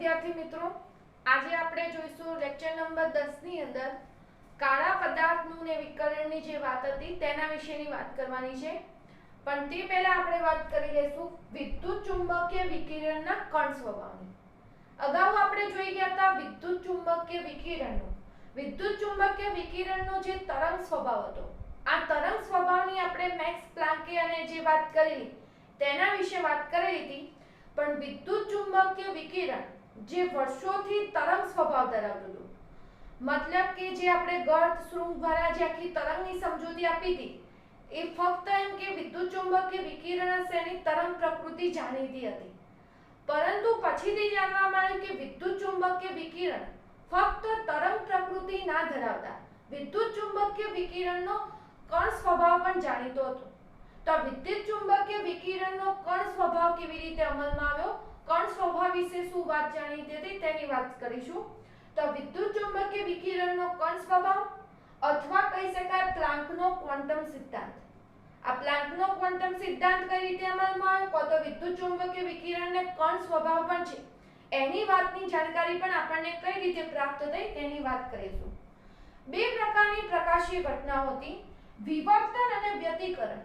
વિદ્યાર્થી મિત્રો, આજે આપણે જોઈશું લેક્ચર નંબર 10 ની અંદર કાળા પદાર્થનું ને વિકિરણની જે વાત હતી તેના વિશેની વાત કરવાની છે। પણ તે પહેલા આપણે વાત કરી લઈશું વિદ્યુત ચુંબકીય વિકિરણના કણ સ્વભાવની। અગાઉ આપણે જોઈ ગયા હતા વિદ્યુત ચુંબકીય વિકિરણનો જે તરંગ સ્વભાવ હતો। આ તરંગ સ્વભાવની આપણે મેક્સ પ્લાન્કે અને જે વાત કરેલી તેના વિશે વાત કરેલી હતી। પણ વિદ્યુત ચુંબકીય વિકિરણ જે વર્ષોથી તરંગ સ્વભાવ ધરાવતું હતું, મતલબ કે જે આપણે ગર્ત શૃંગ દ્વારા જે આખી તરંગની સમજૂતી આપી હતી એ ફક્ત એમ કે વિદ્યુત ચુંબકીય વિકિરણ હશે એની તરંગ પ્રકૃતિ જાણીતી હતી। પરંતુ પછીથી જાણવા મળ્યું કે વિદ્યુત ચુંબકીય વિકિરણ ફક્ત તરંગ પ્રકૃતિ ના ધરાવતા વિદ્યુત ચુંબકીય વિકિરણનો કણ સ્વભાવ પણ જાણીતો હતો। તો વિદ્યુત ચુંબકીય વિકિરણનો કણ સ્વભાવ કેવી રીતે અમલમાં આવ્યો, કણ સ્વભાવ વિશે શું વાત જાણીતી હતી તેની વાત કરીશું। તો વિદ્યુત ચુંબકીય વિકિરણનો કણ સ્વભાવ અથવા કહી શકાય પ્લાન્કનો ક્વોન્ટમ સિદ્ધાંત। આ પ્લાન્કનો ક્વોન્ટમ સિદ્ધાંત કઈ રીતે અમલમાં આવ્યો, તો વિદ્યુત ચુંબકીય વિકિરણને કણ સ્વભાવ પણ છે એની વાતની જાણકારી પણ આપણને કઈ રીતે પ્રાપ્ત થઈ તેની વાત કરીશું। બે પ્રકારની પ્રકાશીય ઘટનાઓ હતી, વિવર્તન અને વ્યતિકરણ।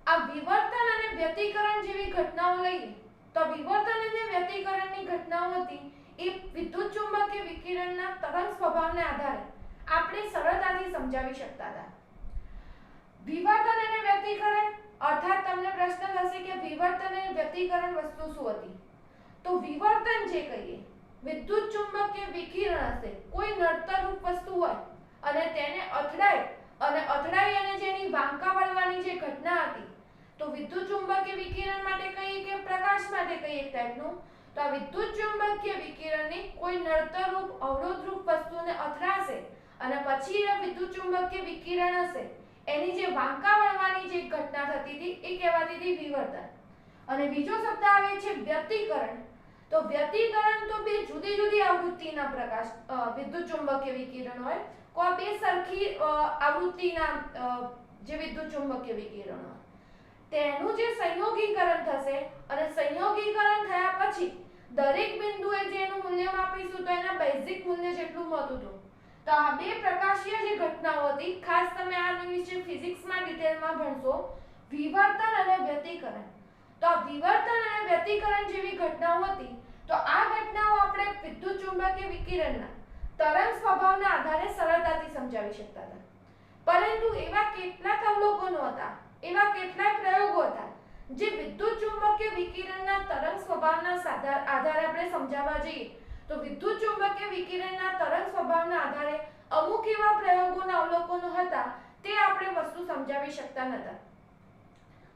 આ વિવર્તન અને વ્યતિકરણ જેવી ઘટનાઓ લઈએ તો વિવર્તન અને વ્યતિકરણની ઘટનાઓ હતી એ વિદ્યુત ચુંબકીય વિકિરણના તરંગ સ્વભાવને આધારે આપણે સરળતાથી સમજાવી શકતા હતા। વિવર્તન અને વ્યતિકરણ અર્થાત તમને પ્રશ્ન થશે કે વિવર્તન અને વ્યતિકરણ વસ્તુ શું હતી? તો વિવર્તન જે કહીએ વિદ્યુત ચુંબકીય વિકિરણ હશે, કોઈ નડતરરૂપ વસ્તુ હોય અને તેને અથડાઈ અને જેની વાંકા વળવાની જે ઘટના હતી, તો વિદ્યુત ચુંબકીય વિકિરણ માટે કહીએ કે પ્રકાશ માટે કહીએ એક ટાઈપનું, તો આ વિદ્યુત ચુંબકીય વિકિરણની કોઈ નડતરરૂપ અવરોધરૂપ વસ્તુને અથડાશે અને પછી આ વિદ્યુત ચુંબકીય વિકિરણ હશે એની જે વાંકા વળવાની જે ઘટના થતી હતી એ કહેવાતી હતી વિવર્તન। અને બીજો શબ્દ આવે છે વ્યતિકરણ। તો વ્યતિકરણ તો બે જુદી જુદી આવૃત્તિના પ્રકાશ વિદ્યુત ચુંબકીય વિકિરણ હોય, કોઈ બે સરખી આવૃત્તિના જે વિદ્યુત ચુંબકીય વિકિરણ હોય તેનું જે સંયોગીકરણ થશે અને સંયોગીકરણ થયા પછી દરેક બિંદુએ જેનું મૂલ્ય માપીશું તો એના બેઝિક મૂલ્ય જેટલું મળતું હતું। તો આ બે પ્રકાશીય જે ઘટનાઓ હતી, ખાસ તમે આ વિશે ફિઝિક્સમાં ડિટેલમાં ભણશો, વિવર્તન અને વ્યતિકરણ। તો આ વિવર્તન અને વ્યતિકરણ જેવી ઘટનાઓ હતી, તો આ ઘટનાઓ આપણે વિદ્યુત ચુંબકીય વિકિરણના તરંગ સ્વભાવના આધારે સરળતાથી સમજાવી શકતા હતા। પરંતુ એવા કેટલાક અવલોકનો હતા, એવા કેટલાક પ્રયોગો હતા જે વિદ્યુત ચુંબકીય વિકિરણના તરંગ સ્વભાવના આધારે આપણે સમજાવવા જઈએ તો વિદ્યુત ચુંબકીય વિકિરણના તરંગ સ્વભાવના આધારે અમુક એવા પ્રયોગોના અવલોકનો હતા તે આપણે વસ્તુ સમજાવી શકતા નહોતા।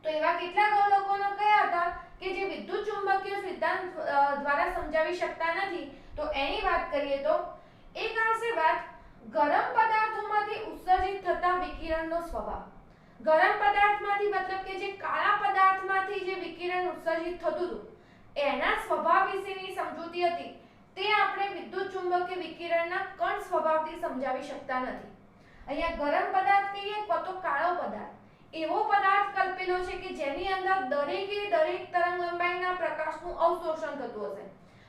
તો એવા કેટલાક અવલોકનો કયા હતા કે જે વિદ્યુત ચુંબકીય સિદ્ધાંત દ્વારા સમજાવી શકતા નથી? તો એની વાત કરીએ તો એક આવશે વાત ગરમ પદાર્થોમાંથી ઉત્સર્જિત થતા વિકિરણનો સ્વભાવ। ગરમ પદાર્થમાંથી મતલબ કે જે કાળા પદાર્થમાંથી જે વિકિરણ ઉત્સર્જિત થતું હતું એના સ્વભાવ વિશેની સમજૂતી હતી તે આપણે વિદ્યુત ચુંબકીય વિકિરણના કણ સ્વભાવથી સમજાવી શકતા નથી। અહીંયા ગરમ પદાર્થ કહીએ તો કાળો પદાર્થ એવો પદાર્થ કલ્પેલો છે કે જેની અંદર દરેક તરંગલંબાઈના પ્રકાશનું અવશોષણ થતું હશે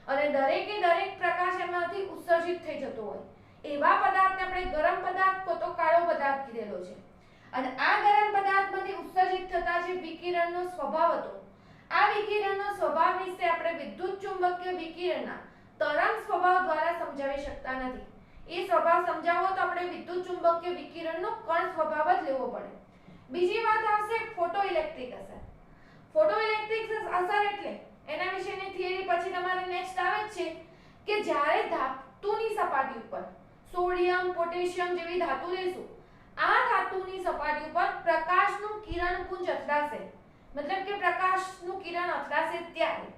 અને દરેક પ્રકાશ એમાંથી ઉત્સર્જિત થઈ જતો હોય એવા પદાર્થને આપણે ગરમ પદાર્થ તો કાળો પદાર્થ કીધેલો છે। અને આ ગરમ પદાર્થમાંથી ઉત્સર્જિત થતા જે વિકિરણનો સ્વભાવ હતો, આ વિકિરણનો સ્વભાવ વિશે આપણે વિદ્યુત ચુંબકીય વિકિરણના તરંગ સ્વભાવ દ્વારા સમજાવી શકતા નથી। એ સ્વભાવ સમજાવવો તો આપણે વિદ્યુત ચુંબકીય વિકિરણનો કણ સ્વભાવ જ લેવો પડે। બીજી વાત આવશે ફોટોઇલેક્ટ્રિક અસર। ફોટોઇલેક્ટ્રિક અસર એટલે એના વિશેની થિયરી પછી તમારે નેક્સ્ટ આવે છે કે જ્યારે ધાતુની સપાટી ઉપર સોડિયમ, પોટેશિયમ જેવી ધાતુ લેશું, આ ધાતુની સપાટી ઉપર પ્રકાશનું કિરણપુંજ અથડાશે, મતલબ કે પ્રકાશનું કિરણ અથડાશે ત્યારે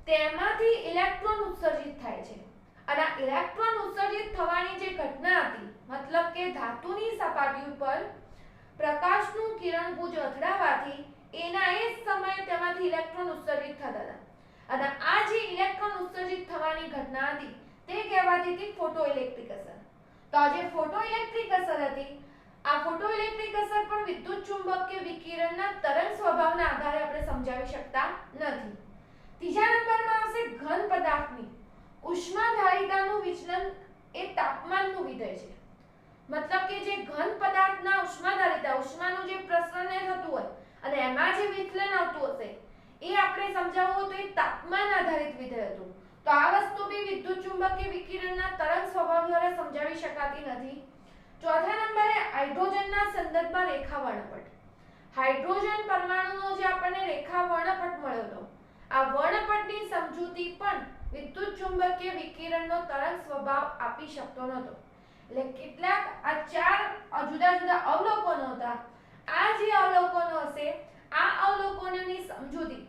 તેમાંથી ઇલેક્ટ્રોન ઉત્સર્જિત થાય છે અને આ ઇલેક્ટ્રોન ઉત્સર્જિત થવાની જે ઘટના હતી, મતલબ કે ધાતુની સપાટી ઉપર પ્રકાશનું કિરણપુંજ અથડાવાથી એના એ જ સમયે તેમાંથી ઇલેક્ટ્રોન ઉત્સર્જિત થતા હતા અને આ જે ઇલેક્ટ્રોન ઉત્સર્જિત થવાની ઘટના હતી તે કહેવાતી હતી ફોટોઇલેક્ટ્રિક અસર। તો આ જે ફોટોઇલેક્ટ્રિક અસર હતી, આ ફોટોઇલેક્ટ્રિક અસર પણ વિદ્યુત ચુંબકીય વિકિરણના તરંગ સ્વભાવના આધારે આપણે સમજાવી શકતા નથી। ત્રીજા નંબરમાં આવશે ઘન પદાર્થની સમજાવવું તો એ તાપમાન આધારિત વિધેય હતું. તો આ વસ્તુ બી વિદ્યુત ચુંબકીય વિકિરણના તરંગ સ્વભાવ દ્વારા સમજાવી શકાતી નથી. ચોથા નંબરે હાઇડ્રોજનના સંદર્ભમાં રેખા વર્ણપટ. હાઇડ્રોજન પરમાણુનો જે આપણને રેખા વર્ણપટ મળ્યો હતો, આ વર્ણપટની સમજૂતી પણ વિદ્યુત ચુંબકીય વિકિરણનો તરંગ સ્વભાવ આપી શકતો નહોતો. એટલે કેટલાક આ ચાર જુદા જુદા અવલોકનો હતા. આ જે અવલોકનો હશે, આ અવલોકનોની સમજૂતી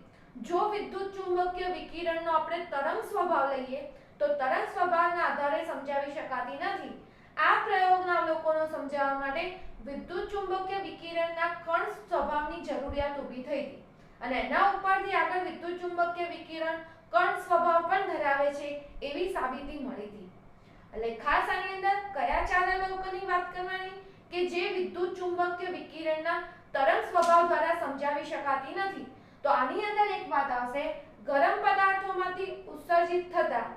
જો વિદ્યુત ચુંબકીય વિકિરણનો આપણે તરંગ સ્વભાવ લઈએ તો તરંગ સ્વભાવના આધારે સમજાવી શકાતી નથી. આ પ્રયોગના અવલોકનો સમજાવવા માટે વિદ્યુત ચુંબકીય વિકિરણના કણ સ્વભાવની જરૂરિયાત ઊભી થઈ હતી અને એના ઉપરથી આગળ વિદ્યુત ચુંબકીય વિકિરણ કણ સ્વભાવ પણ ધરાવે છે એવી સાબિતી મળી હતી. એટલે ખાસ આની અંદર કયા ચાર અવલોકનની વાત કરવાની કે જે વિદ્યુત ચુંબકીય વિકિરણના તરંગ સ્વભાવ દ્વારા સમજાવી શકાતી નથી. તો આની અંદર એક વાત આવશે ગરમ પદાર્થોમાંથી ઉત્સર્જિત થતા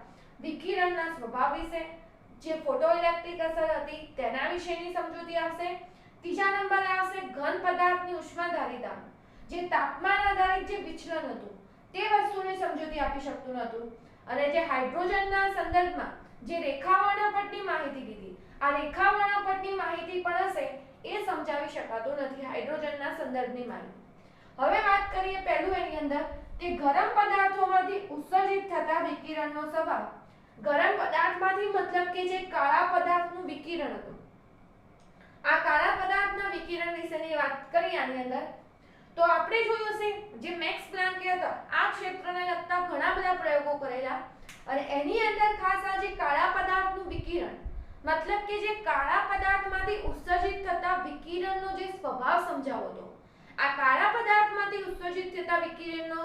વિકિરણના સ્વભાવ વિશે, જે ફોટોઇલેક્ટ્રિક અસર હતી તેના વિશેની સમજૂતી આવશે. ત્રીજા નંબરે આવશે ઘન પદાર્થની ઉષ્માધારિતા, જે તાપમાન આધારિત જે વિચલન હતું તે વસ્તુની સમજૂતી આપી શકતું નહોતું. અને જે હાઇડ્રોજનના સંદર્ભમાં જે રેખા વર્ણપટની માહિતી કીધી, આ રેખા વર્ણપટની માહિતી પણ હશે એ સમજાવી શકાતું નથી હાઇડ્રોજનના સંદર્ભની માહિતી. હવે વાત કરીએ પહેલું એની અંદર કે ગરમ પદાર્થોમાંથી ઉત્સર્જિત થતા વિકિરણનો સ્વભાવ. ગરમ પદાર્થમાંથી મતલબ કે જે કાળા પદાર્થનું વિકિરણ હતું, આ કાળા પદાર્થના વિકિરણ વિશેની વાત કરી આની અંદર તો આપણે જોયું હશે જે મેક્સ પ્લાન્કે હતા આ ક્ષેત્રને લગતા ઘણા બધા પ્રયોગો કરેલા અને એની અંદર ખાસ આ જે કાળા પદાર્થનું વિકિરણ મતલબ કે જે કાળા પદાર્થમાંથી ઉત્સર્જિત થતા વિકિરણનો જે સ્વભાવ સમજાવવો હતો. આ કાળા પદાર્થમાંથી ઉત્સર્જિત થતા વિકિરણનો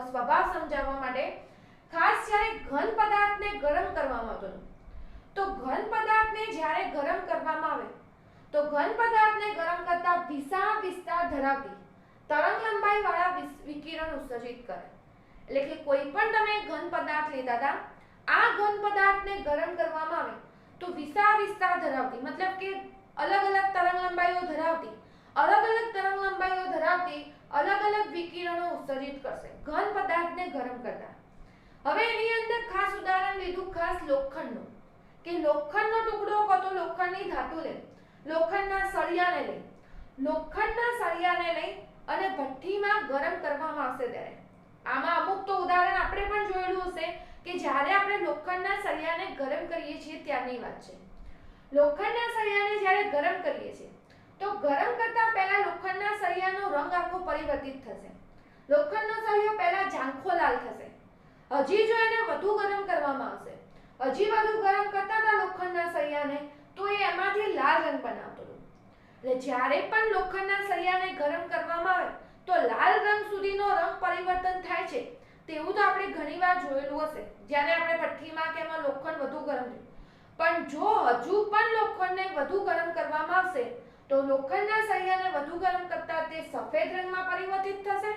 સ્વભાવ સમજાવવા માટે ખાસ જ્યારે ઘન પદાર્થને ગરમ કરવામાં આવતો તો ઘન પદાર્થને જ્યારે ગરમ કરવામાં આવે તો ઘન પદાર્થને ગરમ કરતા વિશાળ વિસ્તાર ધરાવતી તરંગ લંબાઈ વાળા વિકિરણ ઉત્સર્જિત કરે. એટલે કે કોઈ પણ તમે ઘન પદાર્થ લેતા હતા, આ ઘન પદાર્થને ગરમ કરવામાં આવે તો વિશાળ વિસ્તાર ધરાવતી મતલબ કે અલગ અલગ તરંગ લંબાઈઓ ધરાવતી અલગ અલગ વિકિરણો ઉત્સર્જિત કરશે ઘન પદાર્થને ગરમ કરતા. હવે એની અંદર ખાસ ઉદાહરણ લીધું ખાસ લોખંડનું કે લોખંડનો ટુકડો કાં તો લોખંડની ધાતુ લે, લોખંડના સળિયાને લઈ અને ભઠ્ઠીમાં ગરમ કરવામાં આવશે ત્યારે આમાં અમુક તો ઉદાહરણ આપણે પણ જોયેલું હશે કે જ્યારે આપણે લોખંડના સળિયાને ગરમ કરીએ છીએ ત્યારની વાત છે. લોખંડના સળિયાને જ્યારે ગરમ કરીએ છીએ તો ગરમ કરતા પહેલા લોખંડના સળિયાનો રંગ આખો પરિવર્તિત થશે. લોખંડનો સળિયો પહેલા ઝાંખો લાલ થશે. હજી જો એને વધુ ગરમ કરવામાં આવશે, હજી વધુ ગરમ કરતા હતા લોખંડના સળિયાને તો એ એમાંથી લાલ રંગ બનાવતો હતો. એટલે જ્યારે પણ લોખંડના સળિયાને ગરમ કરવામાં આવે તો લાલ રંગ સુધીનો રંગ પરિવર્તન થાય છે તેવું તો આપણે ઘણીવાર જોયેલું હશે જ્યારે આપણે ભઠ્ઠીમાં કે એમાં લોખંડ વધુ ગરમ થયું. પણ જો હજુ પણ લોખંડને વધુ ગરમ કરવામાં આવશે તો લોખંડના સળિયાને વધુ ગરમ કરતા તે સફેદ રંગમાં પરિવર્તિત થશે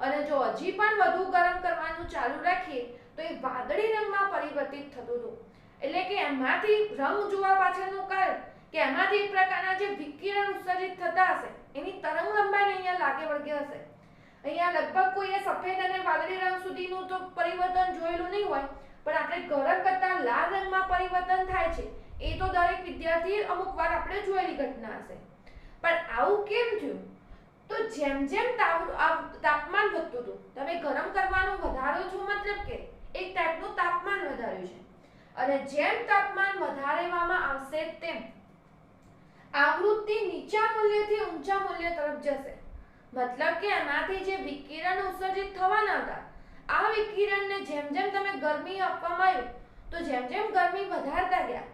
અને જો હજી પણ વધુ ગરમ કરવાનું ચાલુ રાખીએ તો એ વાદળી રંગમાં પરિવર્તિત થતું હતું. એટલે કે એમાંથી રંગ જોવા પાછળનું કારણ કે એમાંથી એક પ્રકારના જે વિકિરણ ઉત્સર્જિત થતા હશે એની તરંગ લંબાઈ અહીંયા લાગે વળગે હશે. અહીંયા લગભગ કોઈએ સફેદ અને વાદળી રંગ સુધીનું તો પરિવર્તન જોયેલું નહીં હોય, પણ આપણે ગરમ કરતા લાલ રંગમાં પરિવર્તન થાય છે એ તો દરેક વિદ્યાર્થી અમુક વાર આપણે જોયેલી ઘટના હશે. પણ આવું કેમ થયું? તો જેમ જેમ તાપમાન વધતું હતું, તમે ગરમ કરવાનું વધારો છો મતલબ કે એક ટાઈપનું તાપમાન વધાર્યું છે અને જેમ તાપમાન વધારવામાં આવશે તેમ આવૃત્તિ નીચા મૂલ્યથી ઊંચા મૂલ્ય તરફ જશે. મતલબ કે એમાંથી જે વિકિરણ ઉત્સર્જિત થવાના હતા આ વિકિરણને જેમ જેમ તમે ગરમી આપવામાં આવ્યું તો જેમ જેમ ગરમી વધારતા ગયા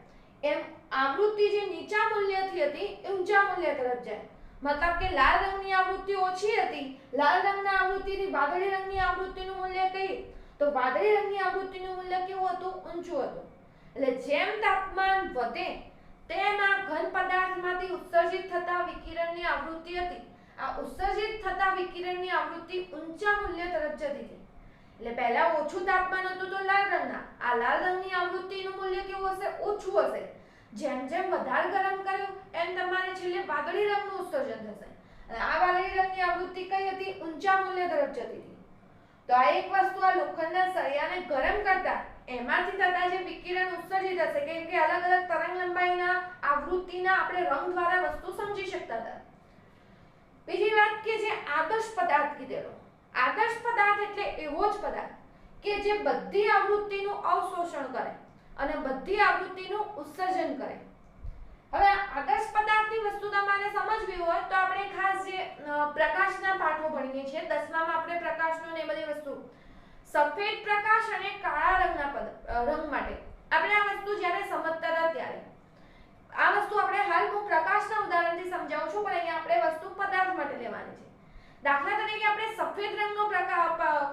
એમ આવૃત્તિ જે નીચા મૂલ્યથી હતી એ ઊંચા મૂલ્ય તરફ જાય. મતલબ કે લાલ રંગની આવૃત્તિ ઓછી હતી, લાલ રંગના આવૃત્તિથી વાદળી રંગની આવૃત્તિનું મૂલ્ય કહીએ તો વાદળી રંગની આવૃત્તિનું મૂલ્ય કેવું હતું? ઊંચું હતું. એટલે જેમ તાપમાન વધે તેમ આ ઘન પદાર્થમાંથી ઉત્સર્જિત થતા વિકિરણની આવૃત્તિ હતી, આ ઉત્સર્જિત થતા વિકિરણની આવૃત્તિ ઊંચા મૂલ્ય તરફ જતી હતી. એટલે પહેલા ઓછું તાપમાન હતું તો લાલ રંગના, આ લાલ રંગની આવૃત્તિનું મૂલ્ય કેવું હશે? ઓછું હશે. જેમ જેમ વધારે ગરમ કર્યું એમ તમારે છેલ્લે વાદળી રંગનું ઉત્સર્જન થશે અને આ વાદળી રંગની આવૃત્તિ કઈ હતી? ઊંચા મૂલ્ય તરફ જતી હતી. તો આ એક વસ્તુ આ લોખંડના સળિયાને ગરમ કરતા એમાંથી થતા જે વિકિરણ ઉત્સર્જિત હશે, કેમ કે અલગ અલગ તરંગ લંબાઈના આવૃત્તિના આપણે રંગ દ્વારા વસ્તુ સમજી શકતા હતા. બીજી વાત કે જે આદર્શ પદાર્થ કીધેલો, આદર્શ પદાર્થ એટલે એવો જ પદાર્થ કે જે બધી આવૃત્તિનું અવશોષણ કરે અને બધી આવૃત્તિનું ઉત્સર્જન કરે. હવે આદર્શ પદાર્થની વસ્તુ તમારે સમજવી હોય તો આપણે ખાસ જે પ્રકાશના પાઠો ભણીએ છીએ 10મામાં આપણે પ્રકાશનો ને બધી વસ્તુ, સફેદ પ્રકાશ અને કાળા રંગના રંગ માટે આપણે આ વસ્તુ જ્યારે સમજતા હતા ત્યારે આ વસ્તુ આપણે હાલ હું પ્રકાશના ઉદાહરણથી સમજાવું છું, પણ અહીંયા આપણે વસ્તુ પદાર્થ માટે લેવાની છે. દાખલા તરીકે આપણે સફેદ રંગનો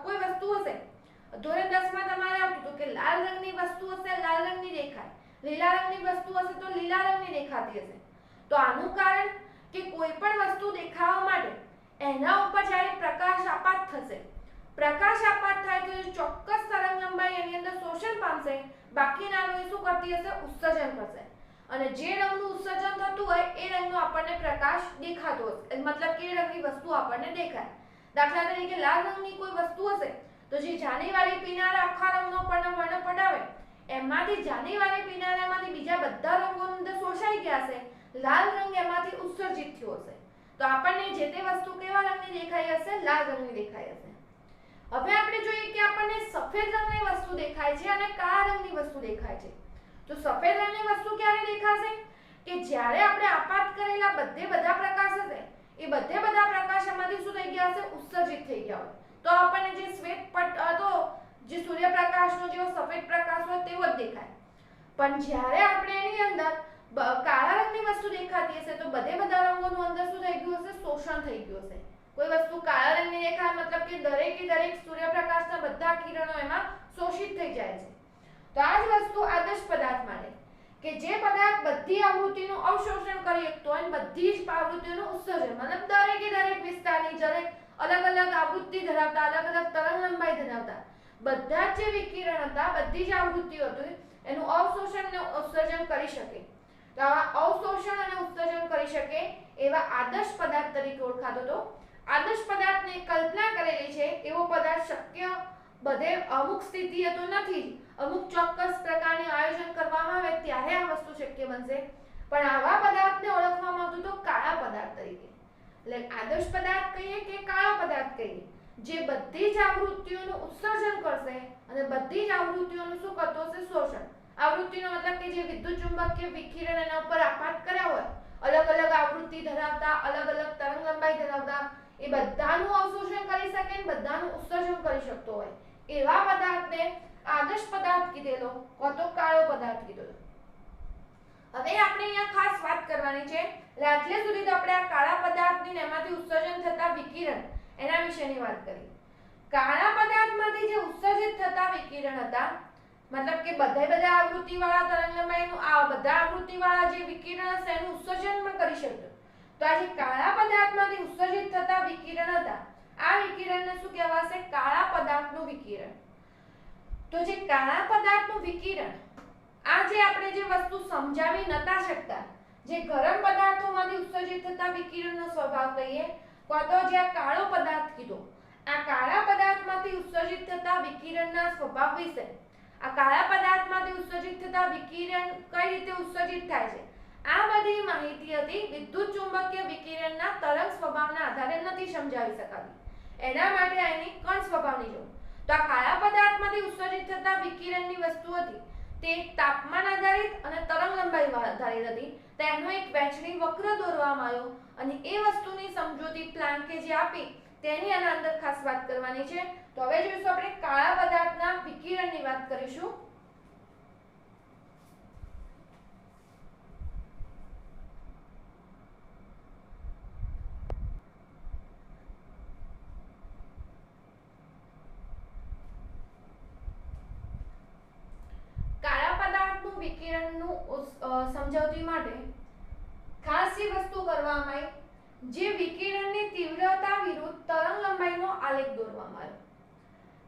કોઈ વસ્તુ હશે, ધોરણ 10માં તમારે આવતું હતું કે લાલ રંગની વસ્તુ હશે લાલ રંગની દેખાય, લીલા રંગની વસ્તુ હશે તો લીલા રંગની દેખાતી હશે. તો આનું કારણ કે કોઈ પણ વસ્તુ દેખાવા માટે એના ઉપર જ્યારે પ્રકાશ આપાત થશે, પ્રકાશ આપાત થાય તો ચોક્કસ તરંગ લંબાઈ એની અંદર શોષણ પામશે, બાકીનાનું એ શું કરતી હશે, ઉત્સર્જન કરશે. અને જે રંગનું ઉત્સર્જન થતું હોય એ રંગનો આપણને પ્રકાશ દેખાતો હશે, મતલબ કે એ રંગની વસ્તુ આપણને દેખાય. દાખલા તરીકે લાલ રંગની કોઈ વસ્તુ હશે તો જે જાનીવાળી પીનારા આખા રંગનો વર્ણ પડાવે એમાંથી જાનીવાળી પીનારામાંથી બીજા બધા રંગો અંદર શોષાઈ ગયા છે, લાલ રંગ એમાંથી ઉત્સર્જિત થયો હશે. તો આપણને જે તે વસ્તુ કેવા રંગની દેખાઈ હશે, લાલ રંગની દેખાઈ હશે. હવે આપણે જોઈએ કે આપણને સફેદ રંગની વસ્તુ દેખાય છે અને કાળા રંગની વસ્તુ દેખાય છે. તો સફેદ રંગની વસ્તુ ક્યારે દેખાશે કે જ્યારે આપણે આપાત કરેલા બધા પ્રકાશ હશે એ બધા પ્રકાશ એમાંથી શું થઈ ગયા હશે, ઉત્સર્જિત થઈ ગયા હોય. તો આપણને જે શ્વેત પટ હતો, જે સૂર્યપ્રકાશનો જેવો સફેદ પ્રકાશ હોય તેવો જ દેખાય. પણ જ્યારે આપણે એની અંદર કાળા રંગની વસ્તુ દેખાતી હશે તો બધા રંગોનું અંદર શું થઈ ગયું હશે, શોષણ થઈ ગયું હશે. કોઈ વસ્તુ કાળા રંગની દેખાય મતલબ કે દરેક સૂર્યપ્રકાશના બધા કિરણો એમાં શોષિત થઈ જાય છે. તો આ જ વસ્તુ આદર્શ પદાર્થ માટે કે જે પદાર્થ બધી આવૃત્તિનું અવશોષણ કરી શકતો હોય અને બધી જ આવૃત્તિનું ઉત્સર્જન, મતલબ દરેક વિસ્તારની અલગ અલગ આવૃત્તિ ધરાવતા, અલગ અલગ તરંગ લંબાઈ ધરાવતા બધા જે વિકિરણ હતા, બધી જ આવૃત્તિઓ હતી એનું અવશોષણ અને ઉત્સર્જન કરી શકે. તો આવા અવશોષણ અને ઉત્સર્જન કરી શકે એવા આદર્શ પદાર્થ તરીકે ઓળખાતો હતો. આદર્શ પદાર્થની કલ્પના કરેલી છે એવો પદાર્થ શક્ય બધે અમુક સ્થિતિએ તો નથી, અમુક ચોક્કસ પ્રકારની આયોજન કરવામાં આવે ત્યારે આ વસ્તુ શક્ય બનશે. પણ આવા પદાર્થને ઓળખવામાં આવતું તો કાળા પદાર્થ તરીકે. એટલે આદર્શ પદાર્થ કહીએ કે કાળા પદાર્થ કહીએ, જે બધી જ આવૃત્તિઓનું ઉત્સર્જન કરશે અને બધી જ આવૃત્તિઓનું શું કરતો હશે, શોષણ. આવૃત્તિનો મતલબ કે જે વિદ્યુત ચુંબકીય વિકિરણ એના ઉપર આપાત કર્યા હોય, અલગ અલગ આવૃત્તિ ધરાવતા, અલગ અલગ તરંગ લંબાઈ ધરાવતા, એ બધાનું અવશોષણ કરી શકે અને બધાનું ઉત્સર્જન કરી શકતો હોય એવા પદાર્થને આદર્શ પદાર્થ કીધેલો અથવા તો કાળો પદાર્થ કીધેલો. હવે આપણે અહીંયા ખાસ વાત કરવાની છે, એટલે સુધી તો આપણે આ કાળા પદાર્થની એમાંથી ઉત્સર્જન થતા વિકિરણ એના વિશેની વાત કરી. કાળા પદાર્થમાંથી જે ઉત્સર્જિત થતા વિકિરણ હતા, મતલબ કે બધા આવૃત્તિવાળા તરંગ લંબાઈનું આ બધા આવૃત્તિવાળા જે વિકિરણ હશે એનું ઉત્સર્જન પણ કરી શકતો. તો આ જે કાળા પદાર્થમાંથી ઉત્સર્જિત થતા વિકિરણ હતા, આ વિકિરણને શું કહેવાશે, કાળા પદાર્થનું વિકિરણ. તો જે કાળા પદાર્થનું વિકિરણ, આ જે આપણે જે વસ્તુ સમજાવી નતા શકતા, જે ગરમ પદાર્થોમાંથી ઉત્સર્જિત થતા વિકિરણનો સ્વભાવ કહીએ, કાં તો જે આ કાળો પદાર્થ કીધો, આ કાળા પદાર્થમાંથી ઉત્સર્જિત થતા વિકિરણના સ્વભાવ વિશે, આ કાળા પદાર્થમાંથી ઉત્સર્જિત થતા વિકિરણ કઈ રીતે ઉત્સર્જિત થાય છે, આ બધી માહિતી હતી વિદ્યુત ચુંબકીય વિકિરણના તરંગ સ્વભાવના આધારે નથી સમજાવી શકાતી. એના માટે આની કણ સ્વભાવની જરૂર. તો આ કાળા પદાર્થમાંથી ઉત્સર્જિત થતા વિકિરણની વસ્તુ હતી તે તાપમાન આધારિત અને તરંગ લંબાઈ આધારિત હતી. તેનો એક વહેંચણી વક્ર દોરવામાં આવ્યો અને એ વસ્તુની સમજૂતી પ્લાન્કે જે આપી તેની આના અંદર ખાસ વાત કરવાની છે. તો હવે જોઈશું આપણે કાળા પદાર્થના વિકિરણની વાત કરીશું. વિકિરણનું સમજાવતી માટે ખાસ એ વસ્તુ કરવામાં આવી, જે વિકિરણની તીવ્રતા વિરુદ્ધ તરંગ લંબાઈનો આલેખ દોરવામાં આવ્યો.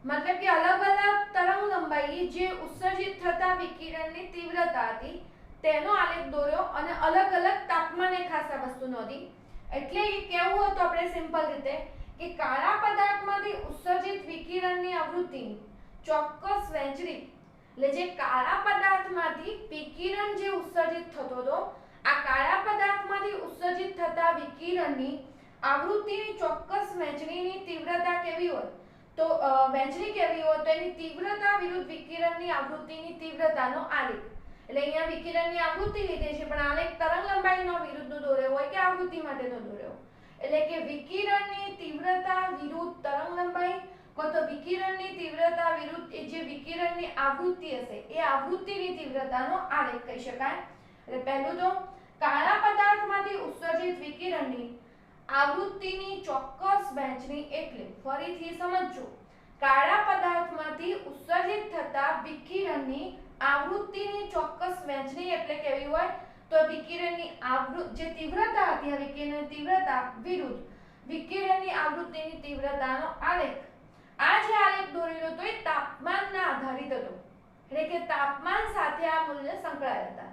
મતલબ કે અલગ અલગ તરંગ લંબાઈ જે ઉત્સર્જિત થતા વિકિરણની તીવ્રતા હતી તેનો આલેખ દોર્યો અને અલગ અલગ તાપમાને ખાસ આ વસ્તુ નોંધી. એટલે કે કેવું હતું આપણે સિમ્પલ રીતે કે કાળા પદાર્થમાંથી ઉત્સર્જિત વિકિરણની આવૃત્તિની ચોક્કસ વહેંચણી, એટલે જે કાળા પદાર્થમાંથી વિકિરણ જે ઉત્સર્જિત થતો હતો, આ કાળા પદાર્થમાંથી ઉત્સર્જિત થતા વિકિરણની આવૃત્તિની ચોક્કસ વહેંચણીની તીવ્રતા કેવી હોય, તો વહેંચણી કેવી હોય તો એની તીવ્રતા વિરુદ્ધ વિકિરણની આવૃત્તિની તીવ્રતાનો આલેખ. એટલે અહીંયા વિકિરણની આવૃત્તિ લીધી છે, પણ આલેખ તરંગ લંબાઈનો વિરુદ્ધનો દોર્યો હોય કે આવૃત્તિ માટેનો દોર્યો, એટલે કે વિકિરણની તીવ્રતા વિરુદ્ધ તરંગ લંબાઈ કો તો વિકિરણની તીવ્રતા વિરુદ્ધ જે વિકિરણની આવૃત્તિ હશે એ આવૃત્તિની તીવ્રતાનો આલેખ કહી શકાય. એટલે પહેલું તો કાળા પદાર્થમાંથી ઉત્સર્જિત વિકિરણની આવૃત્તિની ચોક્કસ વહેંચણી એટલે ફરીથી સમજજો, કાળા પદાર્થમાંથી ઉત્સર્જિત થતા વિકિરણની આવૃત્તિની ચોક્કસ વહેંચણી એટલે કેવી હોય તો વિકિરણની જે તીવ્રતા હતી આ વિકિરણની તીવ્રતા વિરુદ્ધ વિકિરણની આવૃત્તિની તીવ્રતાનો આલેખ. આ જે આલેખ દોરેલો હતો એ તાપમાનના આધારિત હતો, એટલે કે તાપમાન સાથે આ મૂલ્ય સંકળાયેલા હતા.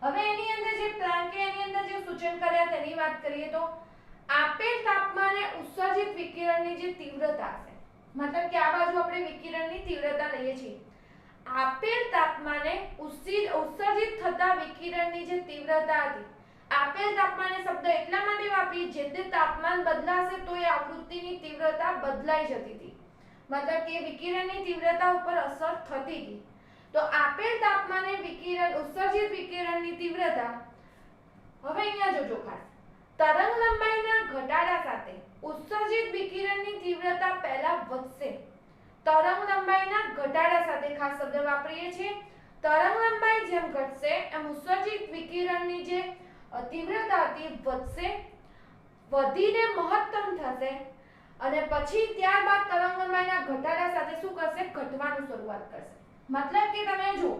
હવે એની અંદર જે પ્લાન્કે એની અંદર જે સૂચન કર્યા તેની વાત કરીએ તો આપેલ તાપમાને ઉત્સર્જિત વિકિરણની જે તીવ્રતા છે, મતલબ કે આ બાજુ આપણે વિકિરણની તીવ્રતા લઈએ છીએ, આપેલ તાપમાને ઉત્સર્જિત થતા વિકિરણની જે તીવ્રતા હતી, આપેલ તાપમાને શબ્દ એટલા માટે વાપરી જે તે તાપમાન બદલાશે તો એ આવૃત્તિની તીવ્રતા બદલાઈ જતી હતી, મતલબ કે વિકિરણની તીવ્રતા ઉપર અસર થતી હતી. તો આપેલ તાપમાને ઉત્સર્જિત વિકિરણની તીવ્રતા, હવે અહીંયા જોજો ખાસ, તરંગ લંબાઈના ઘટાડા સાથે ઉત્સર્જિત વિકિરણની તીવ્રતા પહેલા વધશે. તરંગ લંબાઈના ઘટાડા સાથે ખાસ શબ્દ વાપરીએ છીએ. તરંગ લંબાઈ જેમ ઘટશે એમ ઉત્સર્જિત વિકિરણની જે તીવ્રતા હતી વધશે, વધીને મહત્તમ થશે અને પછી ત્યારબાદ તરંગ લંબાઈના ઘટાડા સાથે શું કરશે, ઘટવાનું શરૂઆત કરશે. મતલબ કે તમે જુઓ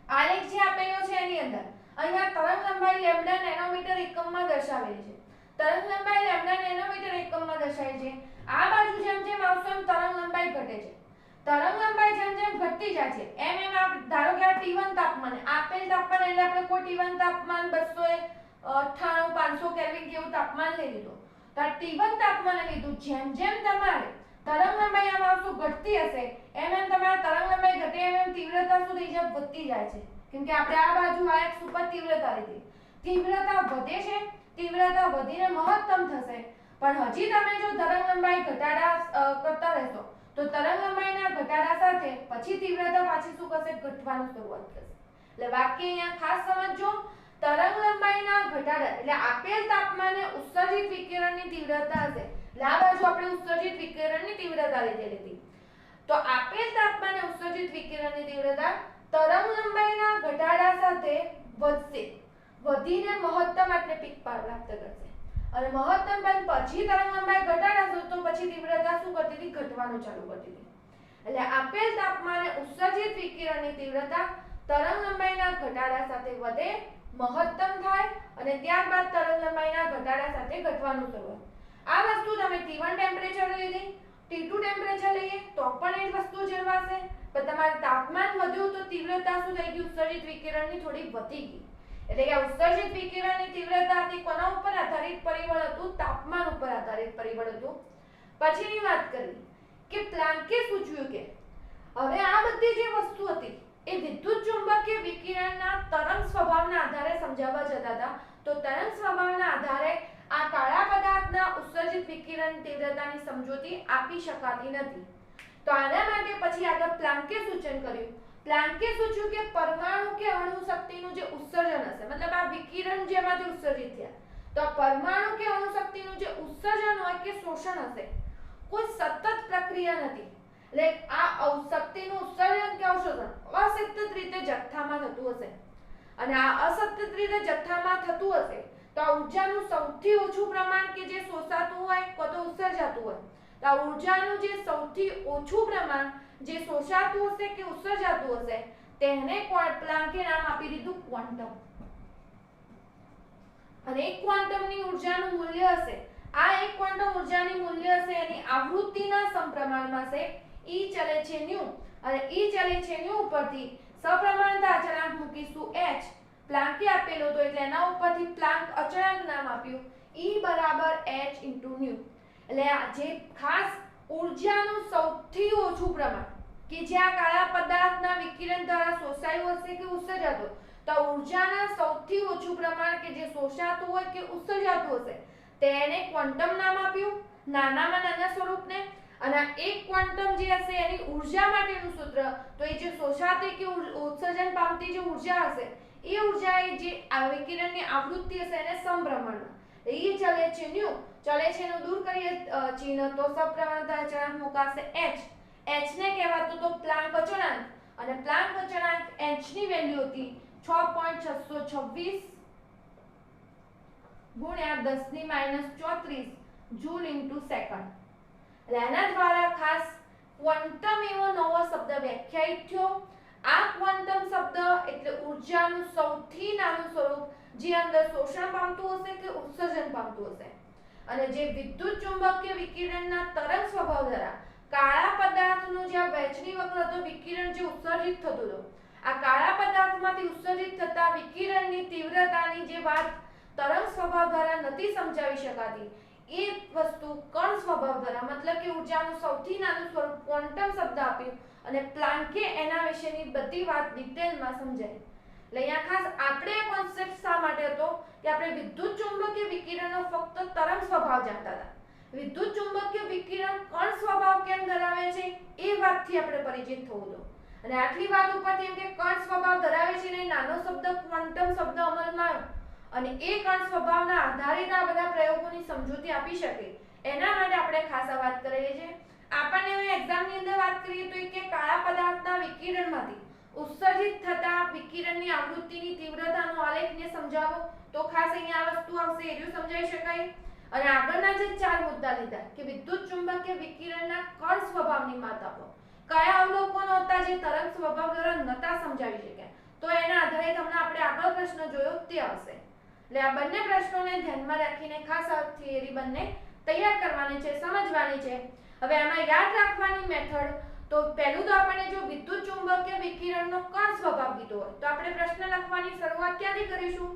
આલેખ જે આપેલો છે એની અંદર અહીંયા તરંગ લંબાઈ લેમ્ડા નેનોમીટર એકમમાં દર્શાવેલી છે. તરંગ લંબાઈ લેમ્ડા નેનોમીટર એકમમાં દર્શાવેલી છે. આ બાજુ જેમ જેમ આવશે એમ તરંગ લંબાઈ ઘટે છે. તરંગ લંબાઈ જેમ જેમ ઘટતી જાય છે એમ એમ ધારો કે આ T1 તાપમાન, આપેલ તાપમાન એટલે આપણે કોઈ T1 તાપમાન 298 500 કેલ્વિન જેવું તાપમાન લઈ લીધું. તો આ T1 તાપમાન લીધું, જેમ જેમ તમારે તરંગ લંબાઈ આમ આવશું ઘટતી હશે એમ એમ તમારે તરંગ લંબાઈ ઘટે એમ એમ તીવ્રતા શું થઈ જાય, વધતી જાય છે. કેમ કે આપણે આ બાજુ આ એક્સ ઉપર તીવ્રતા લીધી, તીવ્રતા વધે છે, તીવ્રતા વધીને મહત્તમ થશે. પણ હજી તમે જો તરંગ લંબાઈ ઘટાડા કરતા રહેશો તો તરંગ લંબાઈના ઘટાડા સાથે પછી તીવ્રતા પાછી શું કરશે, ઘટવાનું શરૂઆત કરશે. એટલે વાક્ય અહીંયા ખાસ સમજજો, તરંગ લંબાઈના ઘટાડા એટલે આપેલ તાપમાને ઉત્સર્જિત વિકિરણની તીવ્રતા હશે, એટલે આ બાજુ આપણે ઉત્સર્જિત વિકિરણની તીવ્રતા લીધેલી હતી. તો આપેલ તાપમાને ઉત્સર્જિત વિકિરણની તીવ્રતા તરંગ લંબાઈના ઘટાડા સાથે વધશે, વધીને મહત્તમ એટલે પીક પ્રાપ્ત કરશે અને મહત્તમ બાદ પછી તરંગ લંબાઈ ઘટાડા તો પછી તીવ્રતા શું કરતી હતી, ઘટવાનું ચાલુ કરતી હતી. એટલે આપેલ તાપમાને ઉત્સર્જિત વિકિરણની તીવ્રતા તરંગ લંબાઈના ઘટાડા સાથે વધે, મહત્તમ થાય અને ત્યારબાદ તરંગ લંબાઈના ઘટાડા સાથે ઘટવાનું શરૂ. આ વસ્તુ તમે T1 ટેમ્પરેચર લીધી, T2 ટેમ્પરેચર લઈએ તો પણ એ વસ્તુ જળવાશે, પણ તમારું તાપમાન વધ્યું તો તીવ્રતા શું થઈ ગઈ, ઉત્સર્જિત વિકિરણની થોડી વધી ગઈ. એટલે કે ઉત્સર્જિત વિકિરણની તીવ્રતા હતી કોના ઉપર આધારિત પરિબળ હતું, તાપમાન ઉપર આધારિત પરિબળ હતું. પછીની વાત કરી કે પ્લાન્કે સૂચવ્યું કે હવે આ બધી જે વસ્તુ હતી એ વિદ્યુત ચુંબકીય વિકિરણના તરંગ સ્વભાવના આધારે સમજાવવા જતા હતા. તો તરંગ સ્વભાવના આધારે આ કાળા પદાર્થના ઉત્સર્જિત વિકિરણ તીવ્રતાની સમજૂતી આપી શકાતી નથી. તો આના માટે પછી આગળ પ્લાન્કે સૂચન કર્યું. પ્લાન્કે સૂચવ્યું કે પરમાણુ કે અણુ શક્તિનું જે ઉત્સર્જન હશે, મતલબ આ વિકિરણ જેમાંથી ઉત્સર્જિત થયા, તો પરમાણુ કે અણુ શક્તિનું જે ઉત્સર્જન હોય કે શોષણ હશે, કોઈ સતત પ્રક્રિયા નથી. એટલે આ શક્તિનું ઉત્સર્જન કે અવશોષણ અસતત રીતે જથ્થામાં થતું હશે અને આ અસતત રીતે જથ્થામાં થતું હશે તો આ ઊર્જાનું સૌથી ઓછું પ્રમાણ કે જે શોષાતું હોય કે તો ઉત્સર્જાતું હોય, તો આ ઊર્જાનું જે સૌથી ઓછું પ્રમાણ જે શોષાતું હશે કે ઉત્સર્જાતું હશે તેને પ્લાન્કે નામ આપી દીધું ક્વોન્ટમ. અને એક ક્વોન્ટમની ઊર્જાનું મૂલ્ય હશે, આ એક ક્વોન્ટમ ઊર્જાની મૂલ્ય હશે એની આવૃત્તિના સમપ્રમાણમાં છે. E ચલે છે ન્યુ અને E ચલે છે ન્યુ ઉપરથી સપ્રમાણતા અચળાંક મૂકીશું h, પ્લાન્કે આપેલો તો એટલે એના ઉપરથી પ્લાન્ક અચળાંક નામ આપ્યું E બરાબર h * ન્યુ. એટલે આ જે ખાસ ઉર્જાનું સૌથી ઓછું પ્રમાણ કે જે આ કાળા પદાર્થના વિકિરણ દ્વારા શોષાયું હશે કે ઉત્સર્જાતું, તો ઉર્જાના સૌથી ઓછું પ્રમાણ કે જે શોષાતું હોય કે ઉત્સર્જાતું હશે તેને ક્વોન્ટમ નામ આપ્યું, નાનામાં નાના સ્વરૂપને. અને એક ક્વોન્ટમ જે હશે એની ઉર્જા માટેનું સૂત્ર, તો એ જે શોષાતી કે ઉત્સર્જન પામતી જે ઉર્જા હશે એ ઉર્જા એ જે આ વિકિરણની આવૃત્તિ હશે એને સમપ્રમાણમાં. એ ચલે છે ન્યુ, ચલે છે નું દૂર કરીએ ચિહ્ન તો સપ્રમાણતા અચળાંક મુકાશે h. h ને કહેવાતું તો પ્લાન્ક અચળાંક, અને પ્લાન્ક અચળાંક h ની વેલ્યુ હતી 6.626 ગુણ્યા 10 ની -34 જૂલ ઇન્ટુ સેકન્ડ. એટલે આના દ્વારા ખાસ ક્વોન્ટમ એવો નવો શબ્દ વ્યાખ્યાયિત થયો. આ ક્વોન્ટમ શબ્દ એટલે ઉર્જાનું સૌથી નાનું સ્વરૂપ જે અંદર શોષણ પામતું હશે કે ઉત્સર્જન પામતું હશે. અને જે વિદ્યુત ચુંબકીય વિકિરણના તરંગ સ્વભાવ દ્વારા કાળા પદાર્થનું જે વહેંચણી વક્ર હતો વિકિરણ જે ઉત્સર્જિત થતું હતું, આ કાળા પદાર્થમાંથી ઉત્સર્જિત થતા વિકિરણની તીવ્રતાની જે વાત તરંગ સ્વભાવ દ્વારા નથી સમજાવી શકાતી એ વસ્તુ કણ સ્વભાવ દ્વારા મતલબ કે ઉર્જાનું સૌથી નાનું સ્વરૂપ ક્વોન્ટમ શબ્દ આપ્યું અને પ્લાન્કે એના વિશેની બધી વાત ડિટેલમાં સમજાવી. એટલે અહીંયા ખાસ આપણે કોન્સેપ્ટ શા માટે હતો કે આપણે વિદ્યુત ચુંબકીય વિકિરણનો ફક્ત તરંગ સ્વભાવ જાણતા હતા. વિદ્યુત ચુંબકીય વિકિરણ કણ સ્વભાવ કેમ ધરાવે છે એ વાતથી આપણે પરિચિત થવું હતું. અને આટલી વાત ઉપરથી એમ કે કણ સ્વભાવ ધરાવે છે ને નાનો શબ્દ ક્વોન્ટમ શબ્દ અમલમાં આવ્યો અને એ કણ સ્વભાવના આધારિત આ બધા પ્રયોગોની સમજૂતી આપી શકે એના માટે આપણે ખાસ આ વાત કરેલી છે. આપણને હવે એક્ઝામની અંદર વાત કરીએ તો કે કાળા પદાર્થના વિકિરણમાંથી ઉત્સર્જિત થતા વિકિરણની આવૃત્તિની તીવ્રતાનો આલેખને સમજાવો તો ખાસ અહીંયા આ વસ્તુ આવશે એ સમજાવી શકાય. અને આગળના જે ચાર મુદ્દા લીધા કે વિદ્યુત ચુંબકીય વિકિરણના કણ સ્વભાવની વાત આપો, કયા અવલોકનો હતા જે તરંગ સ્વભાવ દ્વારા નતા સમજાવી શક્યા, તો એના આધારે તમને આપણે આગળ પ્રશ્ન જોયો તે આવશે. એટલે આ બંને પ્રશ્નોને ધ્યાનમાં રાખીને ખાસ આ થિયરી બંને તૈયાર કરવાની છે, સમજવાની છે. હવે આમાં યાદ રાખવાની મેથડ તો પહેલું તો આપણે જો વિદ્યુત ચુંબકીય વિકિરણનો કણ સ્વભાવ કીધો હોય તો આપણે પ્રશ્ન લખવાની શરૂઆત ક્યાંથી કરીશું?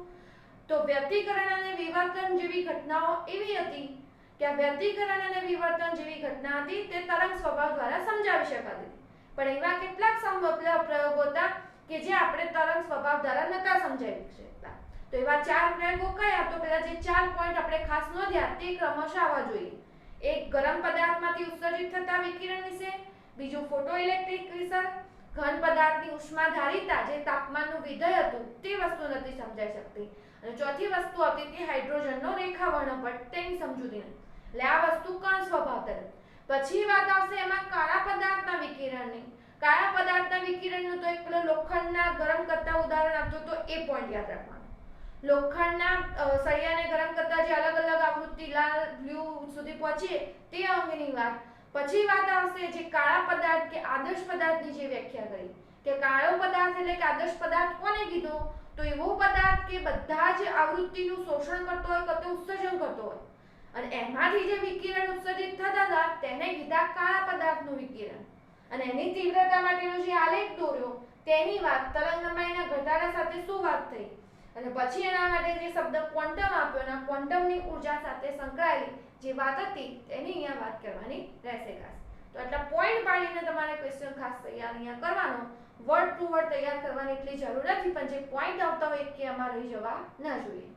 તો વ્યતિકરણ અને વિવર્તન જેવી ઘટનાઓ એવી હતી કે આ વ્યતિકરણ અને વિવર્તન જેવી ઘટના હતી તે તરંગ સ્વભાવ દ્વારા સમજાવી શકાતી હતી. પણ એવા કેટલાક પ્રયોગો હતા કે જે આપણે તરંગ સ્વભાવ દ્વારા નતા સમજાવી શકતા. તો એવા ચાર પ્રયોગો કયા? તો પહેલા જે ચાર પોઈન્ટ આપણે ખાસ નોંધ્યા તે ક્રમશઃ આવવા જોઈએ. એક ગરમ પદાર્થમાંથી ઉત્સર્જિત થતા વિકિરણ વિશે, બીજું ફોટોઇલેક્ટ્રિક વિશે, ઘન પદાર્થની ઉષ્માધારિતા જે તાપમાનનું વિધેય હતું તે વસ્તુ નથી સમજાઈ શકતી, અને ચોથી વસ્તુ હતી તે હાઇડ્રોજનનો રેખા વર્ણપટ તેની સમજૂતી નથી. એટલે આ વસ્તુ કણ સ્વભાવ તરફ. પછી વાત આવશે એમાં કાળા પદાર્થના વિકિરણની. કાળા પદાર્થના વિકિરણનું તો એક પેલો લોખંડના ગરમ કરતા ઉદાહરણ આપતો તો એ પોઈન્ટ યાદ રાખવાનો. લોખંડના સળિયાને ગરમ કરતા જે અલગ અલગ આવૃત્તિ લાલ બ્લુ સુધી પહોંચે તે અંગેની વાત. પછી વાત આવશે જે કાળા પદાર્થ કે આદર્શ પદાર્થની જે વ્યાખ્યા કરી કે કાળો પદાર્થ એટલે કે આદર્શ પદાર્થ કોને કીધો? તો એવો પદાર્થ કે બધા જ આવૃત્તિનું શોષણ કરતો હોય કે ઉત્સર્જન કરતો હોય અને એમાંથી જે વિકિરણ ઉત્સર્જિત થતા હતા તેને કીધા કાળા પદાર્થનું વિકિરણ. અને એની તીવ્રતા માટેનો જે આલેખ દોર્યો તેની વાત તરંગ લંબાઈના ઘટાડા સાથે શું વાત થઈ, અને પછી એના માટે જે શબ્દ ક્વોન્ટમ આપ્યો અને ક્વોન્ટમની ઉર્જા સાથે સંકળાયેલી જે વાત હતી તેની અહીંયા વાત કરવાની રહેશે ખાસ. તો એટલા પોઈન્ટ પાડીને તમારે ક્વેશ્ચન ખાસ તૈયાર અહીંયા કરવાનો. વર્ડ ટુ વર્ડ તૈયાર કરવાની એટલી જરૂર નથી, પણ જે પોઈન્ટ આવતા હોય કે આમાં રહી જવા ના જોઈએ.